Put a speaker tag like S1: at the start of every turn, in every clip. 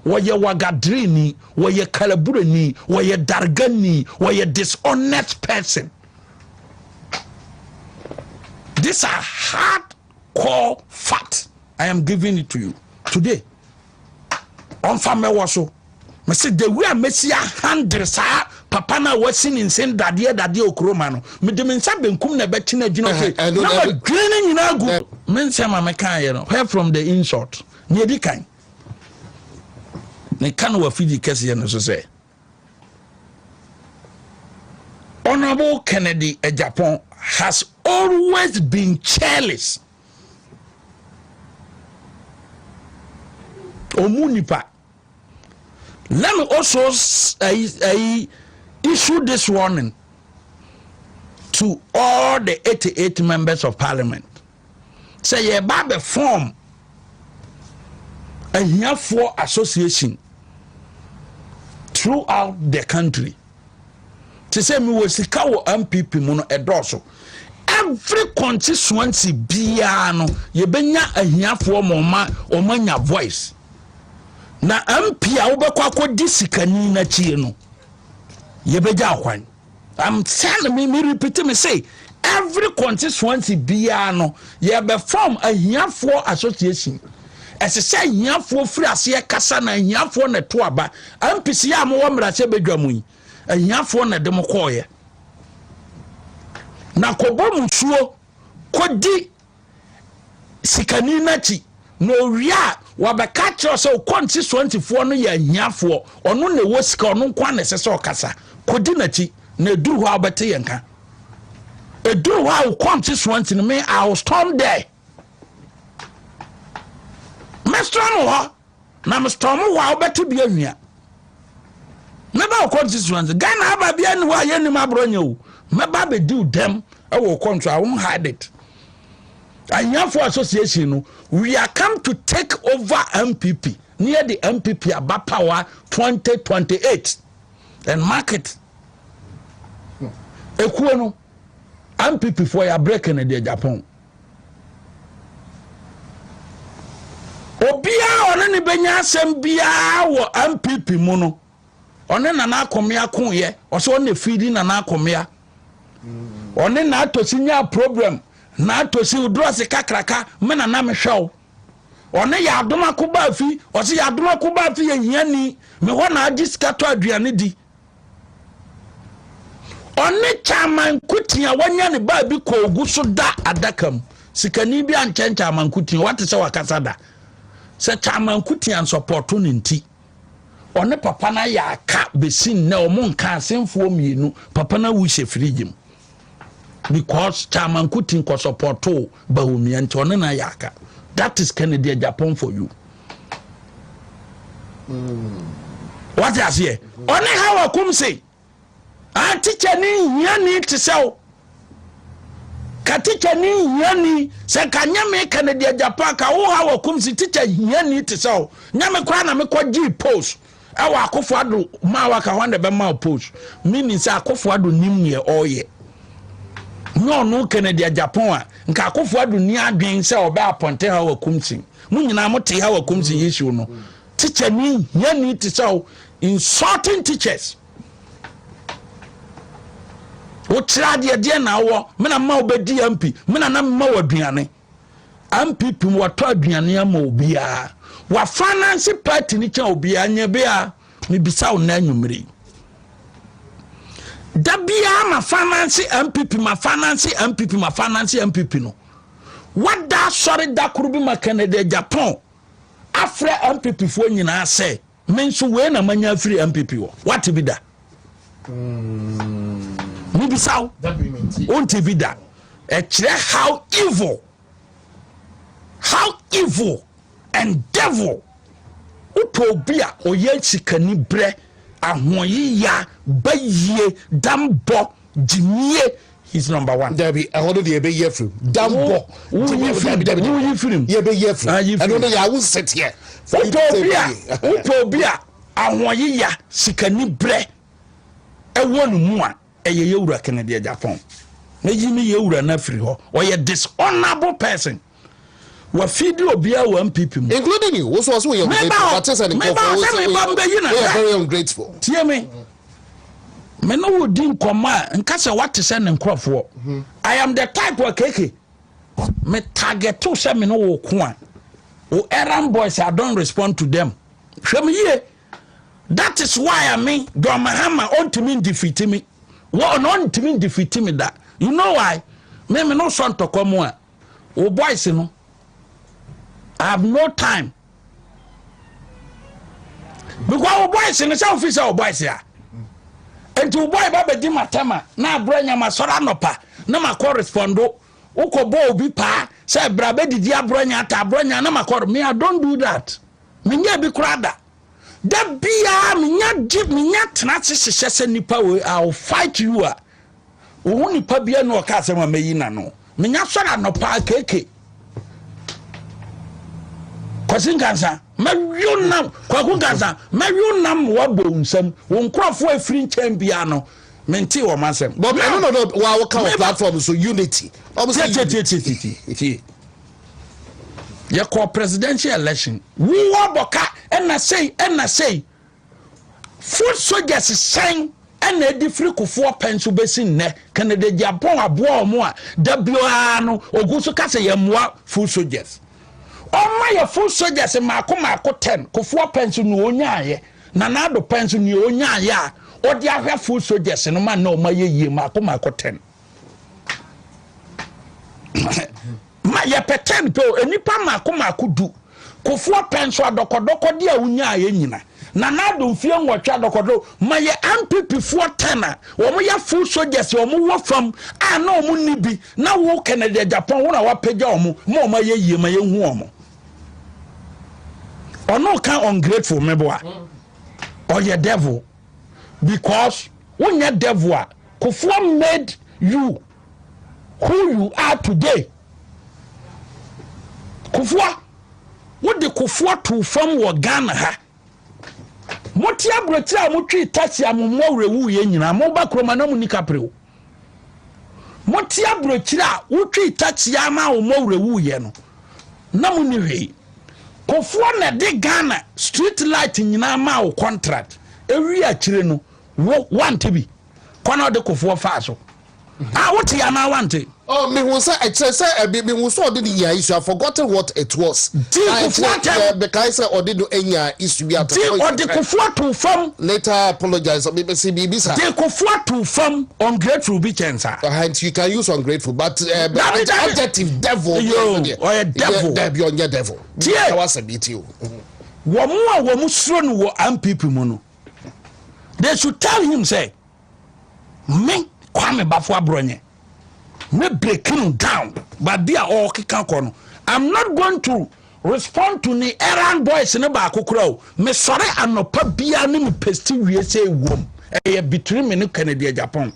S1: woye wagadrini, woye kalaburani, woye dargani, woye dishonest person. These are hardcore facts. I am giving it to you today. On family also. I said the way I messia hundreds papa na was in saying daddy okromano. Me de mensa benkum na betina jino ke. Na greening in agu. Mensa mama kan you know. Where from the insult. Near the kind. Ne kan wa fidi kesi no so say. Honorable Kennedy Agyapong has always been careless. Omunipa. Let me also issue this warning to all the 88 members of parliament. Say ye babe form a here for association throughout the country. To say me was sikawo MPP mono edoso. Every constituency biano ye benya a here for omanya voice. Na MP a wobekwa akodi sikani na chie no ye beja akwan. I'm telling me repeat me say every constituency bia no ye be form a hiafo association. Ese say hiafo free ase kasa na hiafo na to aba MPC a mo womra se bedwamu yi a hiafo na de mo koye na kobom suo kodi sikani na chi no ria wabeka kiro so kwanti 24 no ya hiafo ono ne wosika ono kwa na sese okasa kodi na chi na duru ho abete yenka eduru ho kwanti 20 no me I will storm there me storm ho na me storm ho abete bia hua me ba kwanti 20 Ghana aba bia ni wa ye ni Abronye o me ba be do them I will control I won't hide it. Anyafo association no we are come to take over MPP near the MPP about power 2028 and market ekuo no MPP for your break in the Japan obia one ni benya asem bia wo MPP mu no one na na akomia konye o so na feeding na na akomia one na atosinya problem na to si udrosi kakraka mena na mehwew one ya adoma ko ba fi o se ya adoma ko ba fi yehiani me ho na agiska to aduane di one chairman kutia wanya ne ba bi ko ogu so da adakam sikani bi anchen chairman kutia what se wakasa da se chairman kutia support no nti one papa na ya aka besin na o mon kan senfo mienu papa na wu she frigim because chairman Kutin ko supporto bahumia nti one na yaka. That is Kennedy Agyapong for you. What is here? One how akum say teacher ni yani to sell ka teacher ni yani se kanya me Kennedy Agyapong ka wo how akum say teacher yani to sell nyame kwa na me kwa gi post awa Akufo Addo ma wa ka wanda be ma post meaning say Akufo Addo nim ye oye no Kennedy Agyapong a nka Akufo Addo ni adwen se oba aponte ha wakumsin mu nyina mote ha wakumsin issue no teacher ni yani to sell insulting teachers o trade de na wo me na ma obedi MP me na ma waduane MPP mo wato aduane ama obia wa finance party ni cha obia nya bia me bisa wo na anwumre dabia ma finance MPP ma finance MPP no what that sorry da kurubi ma Kennedy Agyapong afre MPP fo nyina say me nso we na manya free MPP wo what be da me bisa wo won't be da e kire how evil and devil utobia oye sikani bre ahoyi ya baye dambo jimie he's number 1
S2: Debbie I want to be here from dambo
S1: you film
S2: ye be here from I don't know I will sit here
S1: utobia ahoyi ya sikani bre e wonu mu a eye yewura Kennedy Agyapong na yimi yewura na free ho or ye dishonorable person wa feed obia one people
S2: including you also we are very ungrateful
S1: tie me me no would din koma nka se what say ne nkrofo I am the type of keke me target to say me no wo ko a o errand boys I don't respond to them hwem ye that is why I mean do mahama on to me defeat me what on to me defeat me that you know why me no son to come o boys no I have no time because o boys in the south officer o boys ya and to boy baba di matama na Abronye ma sora nopa na ma correspondo ukobo obi pa say brabe didi Abronye ata Abronye na ma me I don't do that me nya bi krada da bia me nya deep me nya tena sese nipa we I'll fight you a wo nipa bia no ka se ma meyi na no me nya sora nopa keke kwasinganza mawunam kwakunganza mawunam wabo nsam won krofo afiri nkyɛn bia no menti wo masem
S2: but no wa kind of platform so unity
S1: ye call presidential election we waboka na say food soldiers sign and a different kufo penso besin ne Canada Japan abo mo a dabioa no oguso ka say yemwa food soldiers my full soldiers mako 10 kofo pension no onyaye na nado pension no onyaye a odi ahwe full soldiers no man na o maye mako 10 ma ye peten pe enipa mako du kofo pension adokodoko dia onyaye nyina na nado mfie nwotwa adokodo ma ye ampp fo 10 a wo mo ya full soldiers wo mo wo fam a na o mo nibi na wo Canada Japan wo na wa pagya o mo ma ye ma ye hu o mo or no can ungrateful meboa or your devil because when your devil Kufua made you who you are today. Kufua what the Kufua to from wa Ghana ha motia brotia motwi taxi ammo rewu ye nyina mo ba kroma na munika preo motia brotia wotwi taxi ama wo mo rewu ye no na muniwe Kofo na de Ghana street light nyina ma wo contract ewi akire no wo want bi kwana de kofo fa so what ya na want
S2: oh me who say I say me who so de ya issue I forgotten what it was because say or did no enya issue bi at
S1: or the kofo to fam
S2: later apologize me say bibi sir
S1: the kofo to fam ungrateful bi chensa
S2: you can use ungrateful but adjective devil
S1: or a devil
S2: devil I was a bit you
S1: wo mu suro no wo ampp mu no they should tell him say me kwame bafo Abronye me breaking down but they are all kikan kono I'm not going to respond to the errand boys ne ba akokura me sore anopa bia ne me pesti wie say wom e between me ne Canada Japan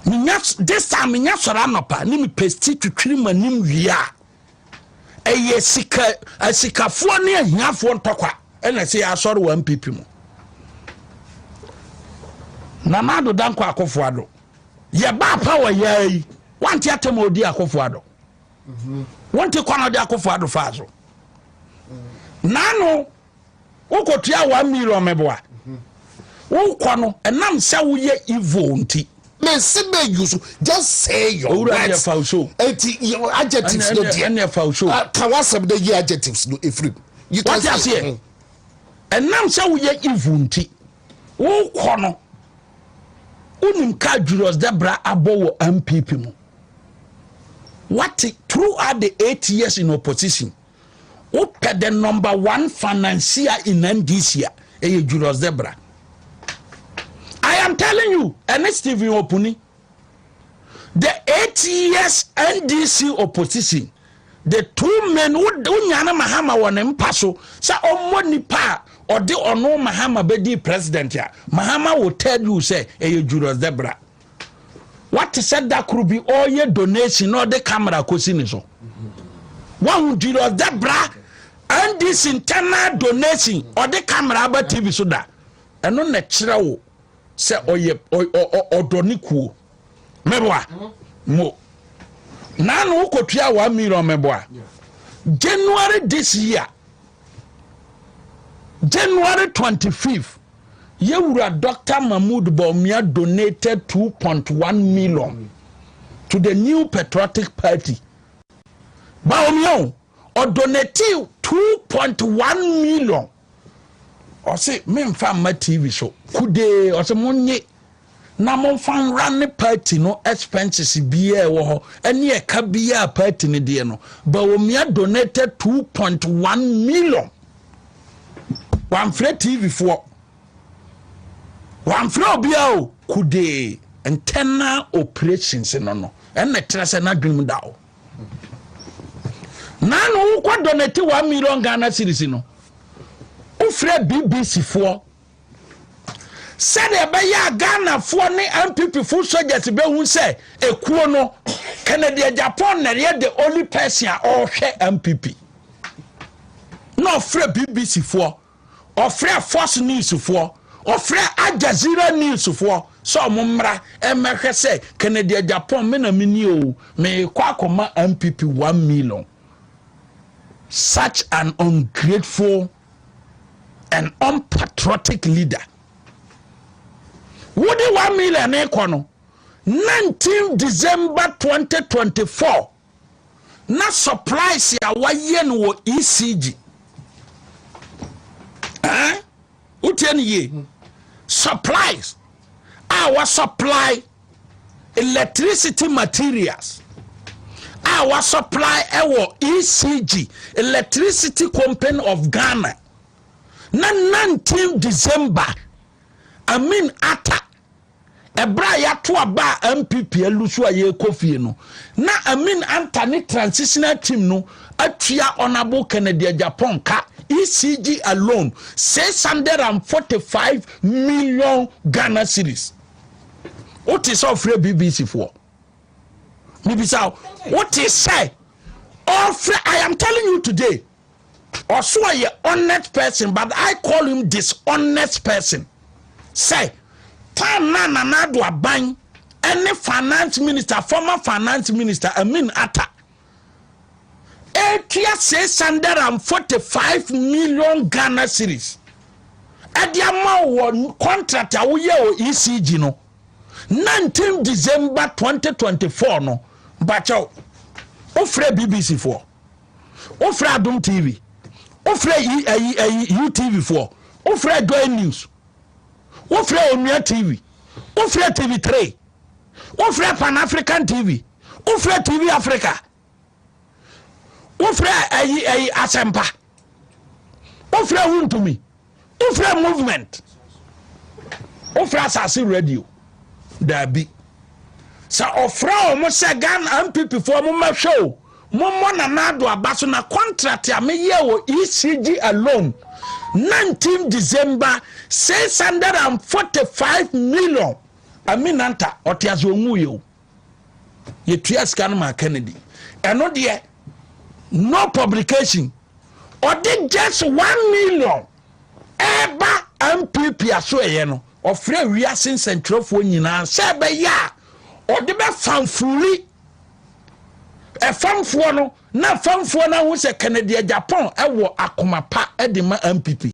S1: this time me nya sore anopa ne me pesti twitwiri manim wie a sikafo ne ahiafo ntokwa ena say asore 1 pp mu na mado danko Akufo Addo ye ba power ye wanti atemo di Akufo Addo wanti kwano di Akufo Addo fazo nano ukotua 1 million meboa ukwano enam se wo ye evil nti
S2: me sibe use just say your words your adjectives no there can wasem the ye adjectives no efrim you can say
S1: enam se wo ye evil nti ukwano unim ka juros debra abo MPP mu what throughout the 8 years in opposition up the number 1 financier in NDC e juros debra I am telling you and Stephen Opuni the 8 years NDC opposition the 2 men who nyana mahama won mpaso sa ommo nipa or the ono mahama bedi president ya mahama will tell you say juros debra what said that could be all your donation or the camera kosini so one juros debra and this internal donation or the camera ba TV so da eno na kira wo say oye odonikuo mebwa mo na no kotua 1 million meboa. January this year, January 25th, Yewura Dr. Mahmoud Bawumia donated 2.1 million to the new patriotic party. Bawumia or donated 2.1 million. Or say, me mfa ma TV show. Kude or say monye na mo fan run party no expenses biye wo ho. AyЕka biya party ni de no. Bawumia donated 2.1 million. One free TV for one free obia kude internal operations no and the trust na dream daw. Na no ko donate 1 million Ghana cedis no. Ufre BBC for said ya Ghana for ne MPP full soldiers be hu say ekuo no Kennedy Agyapong na the only person or MPP. No free BBC for or free Fox News for or free Al Jazeera News for so mumra emeke say Kennedy Agyapong me na mini o me kwa koma MPP 1 million. Such an ungrateful and unpatriotic leader. Would the 1 million econo 19 December 2024 na surprise ya wayen wo ECG. Ye supplies our supply electricity materials. Our supply our ECG Electricity Company of Ghana. Na 19 December ata ebra ya to aba MPP elusu aye kofie no na anta ni transitional team no atua honorable Kennedy Agyapong ka ECG alone 645 million Ghana cedis. What is all free BBC for? Maybe so. What is say? All free. I am telling you today. Also a honest person, but I call him dishonest person. Say, time na do a bang any finance minister, former finance minister, Ata. 645 million Ghana cedis. Adiama one contract a we ECG no. 19 December 2024 no. Bacho. Ofre BBC 4. Ofre Adom TV. Ofre UTV 4. Ofre Doy News. Ofre Omnia TV. Ofre TV3. Ofre Pan African TV. Ofre TV Africa. Ofre Asempa. Ofre Wuntumi. Ofre Movement. Ofre Asasi Radio. Dabi. Sa ofre omo se Ghana MPP for mo show. Mo na do abaso na contract ya me ye wo ECG alone. 19 December 645 million. Anta otiazo onwu ye o. Ye tua sika no ma Kennedy. Eno de no publication. Or did just 1 million. Eba MPP aso ye no. Ofre wiasin central fo nyina se be ya. Or de be fanfuli. E famfo no na famfo na hu se Kennedy Agyapong e wo akoma pa e de ma MPP.